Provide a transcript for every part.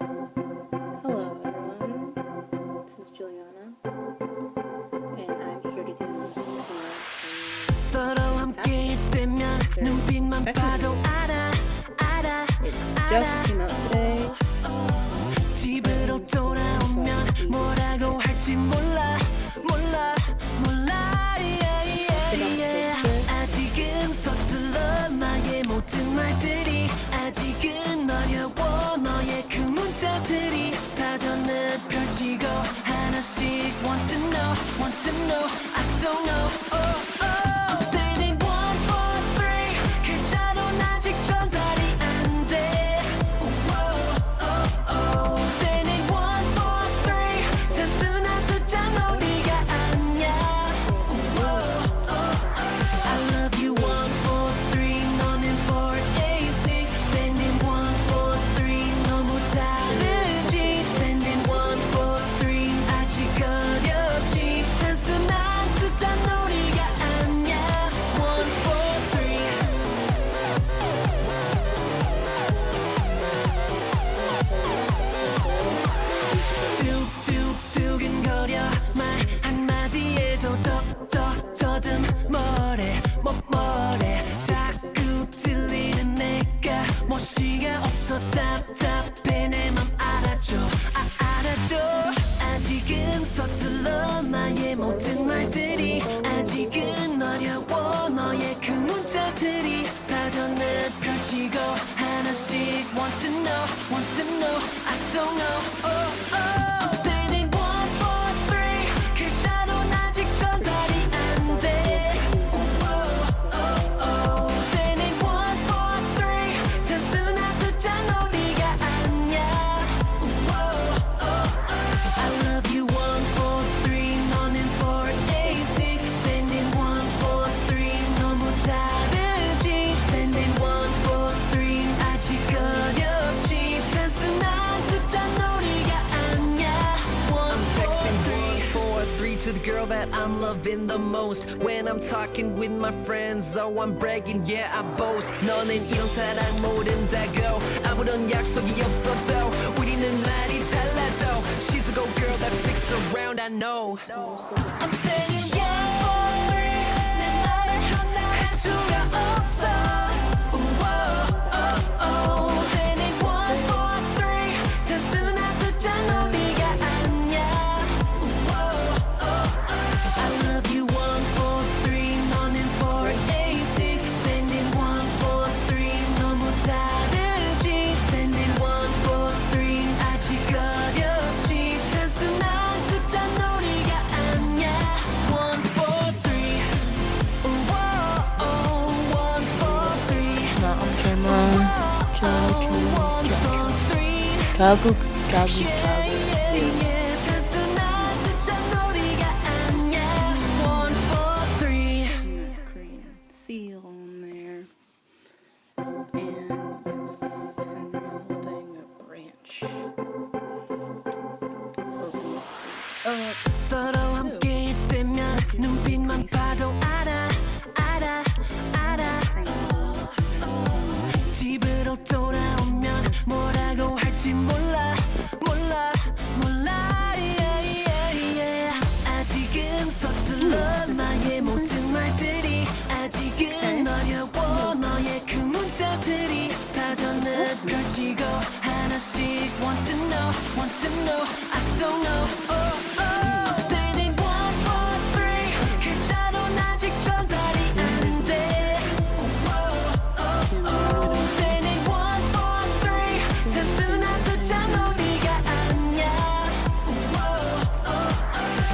Hello everyone, this is Juliana, and I'm here to do some 서로 함께일 때면 눈빛만 봐도 알아. It just came out today. 집으로 돌아오면 뭐라고 할지 몰라. 아직은 서툴러 나의 모든 말들이 아직은 어려워 너의 그 문자들이 사전을 펼치고 하나씩 want to know I don't know Saying 1, 4, 3 글자로는 아직 전달이 안돼 Saying 1, 4, 3 단순한 숫자 놀이가 아니야 I love you 1, 4, 3 너는 4, 8, 6 Sending 1, 4, 3 너무 다르지 Sending 1, 4, 3 아직 어렵지 단순한 숫자 놀이가 아니야 1, 4, 3 두근거려 말 한마디에도 더듬 뭐래 자꾸 들리는 내가 멋이가 없어 답답해 내 맘 알아줘 아직은 서툴러 나의 모든 말들이 아직은 어려워 너의 그 문자들이 사전을 펼치고 하나씩 want to know I don't know Saying 1, 4, 3 글자로는 아직 전달이 안돼 Saying 1, 4, 3 단순한 숫자 놀이가 아니야 I love you 1, 4, 3 너는 4, 8, 6 Sending 1, 4, 3 너무 다르지 Sending 1, 4, 3 아직 어렵지 단순한 숫자 놀이가 아니야 1, 4, 3 to the girl that I'm loving the most. When I'm talking with my friends, oh I'm bragging, yeah I boast. 너는 이런 사랑 모른다고 아무런 약속이 없어도 우리는 말이 달라도 She's a go girl that sticks around, I know. I'm saying yeah 내 말을 하나 할 수가 없어 Saying 1, 4, 3 단순한 숫자 놀이가 아니야 I love you 1, 4, 3 너는 4, 8, 6 Sending 1, 4, 3 너무 다르지 Sending 1, 4, 3 아직 어렵지 단순한 숫자 놀이가 아니야 1, 4, 3 1, 4, 3 나 엄청난 1, 4, 3 자극 단순한 숫자 놀이가 아니야 1, 4, 3 There's Korean SEOUL on there, and yes, and holding a branch. So 서로 함께일 때면 눈빛만 봐도 알아 집으로 돌아오면 뭐라고 할지 몰라 아직은 서툴러 나의 모든 말들이 아직은 어려워 너의 그 문자들이 사전을 펼치고 하나씩 want to know I don't know Saying 1, 4, 3 글자로는 아직 전달이 안돼 Saying 1, 4, 3 단순한 숫자 놀이가 아니야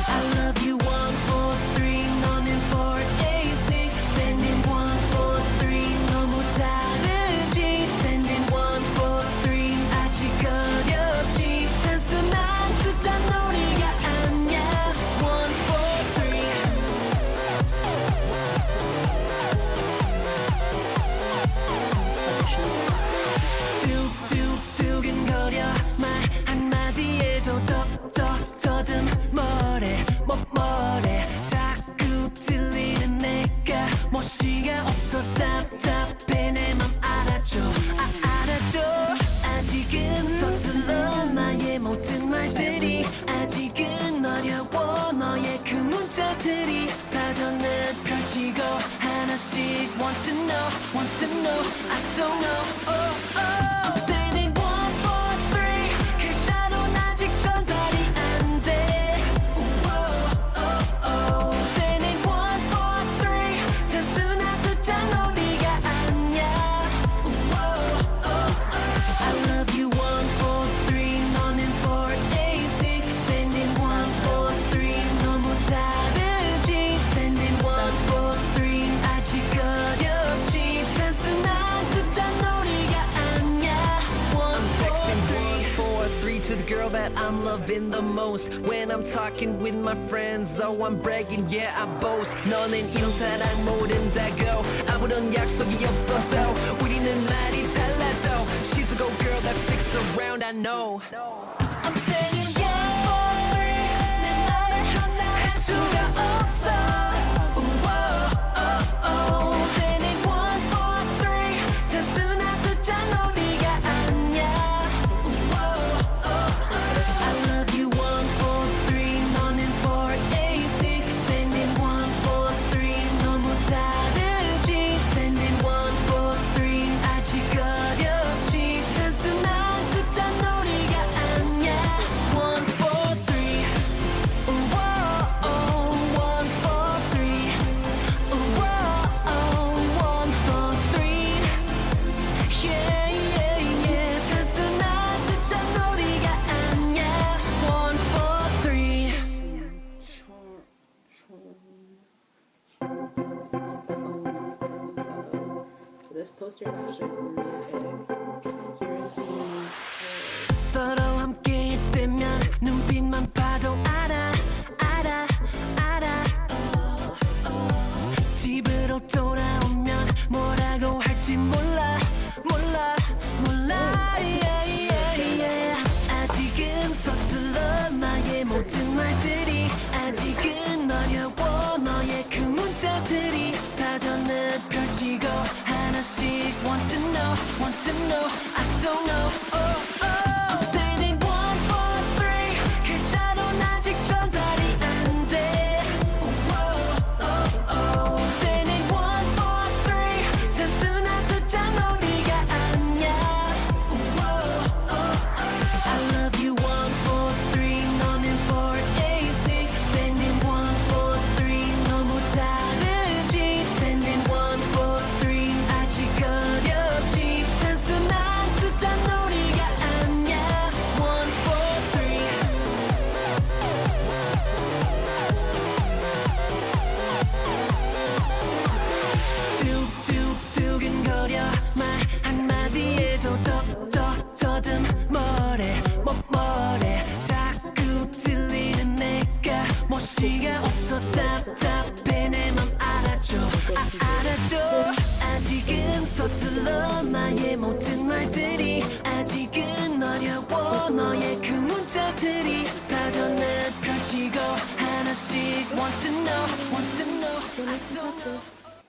I love you 1, 4, 3 너는 4, 8, 6 Sending 1, 4, 3 너무 다르지 Sending 1, 4, 3 아직 어렵지 단순한 숫자 놀이가 아니야 하나씩 want to know I don't know I'm sending 1, 4, 3 글자로는 아직 전달이 안돼 Sending 1, 4, 3 단순한 숫자 놀이가 아니야 I love you 1, 4, 3 너는 4, 8, 6 Sending 1, 4, 3 너무 다르지 Sending 1, 4, 3 아직 어렵지 단순한 숫자 놀이가 아니야 I'm texting 1, 4, 3 to the girl that I'm loving the most. When I'm talking with my friends, oh I'm bragging, yeah I boast. 너는 이런 사랑 모른다고 아무런 약속이 없어도 우리는 말이 달라도 She's a go girl that sticks around, I know. I'm saying 1, 4, 3 내 너를 하나 할 수가 없어 Sending 1, 4, 3 단순한 숫자 놀이가 아니야 I love you 1, 4, 3 너는 4, 8, 6 Sending 1, 4, 3 너무 다르지 Sending 1, 4, 3 아직 어렵지 단순한 숫자 놀이가 아니야 1, 4, 3 1, 4, 3 1, 4, 3 Yeah, yeah, yeah 단순한 숫자 놀이가 아니야 1, 4, 3 This poster is actually really big. Here's the 서로 함께 있다면 눈빛만 봐도 알아 집으로 돌아오면 뭐라고 할지 몰라 yeah, yeah, yeah. 아직은 서툴러 나의 모든 말들이 아직은 어려워 너의 그 문자들이 사전을 펼치고 하나씩 want to know I don't know I'm sending 1, 4, 3 글자로는 아직 전달이 안돼 Sending 1, 4, 3 단순한 숫자 놀이가 아니야 I love you 1, 4, 3 너는 4, 8, 6 Sending 1, 4, 3 너무 다르지 Sending 1, 4, 3 아직 어렵지 단순한 숫자 놀이가 아니야 1, 4, 3 뚝뚝 두근거려 말 한마디에도 더듬 뭐래 자꾸 들리는 내가 멋이가 없어 답답해 내 맘 알아줘 알아줘 아직은 서툴러 나의 모든 말들이 아직은 어려워 너의 그 문자들이 사전을 펼치고 하나씩 want to know I don't know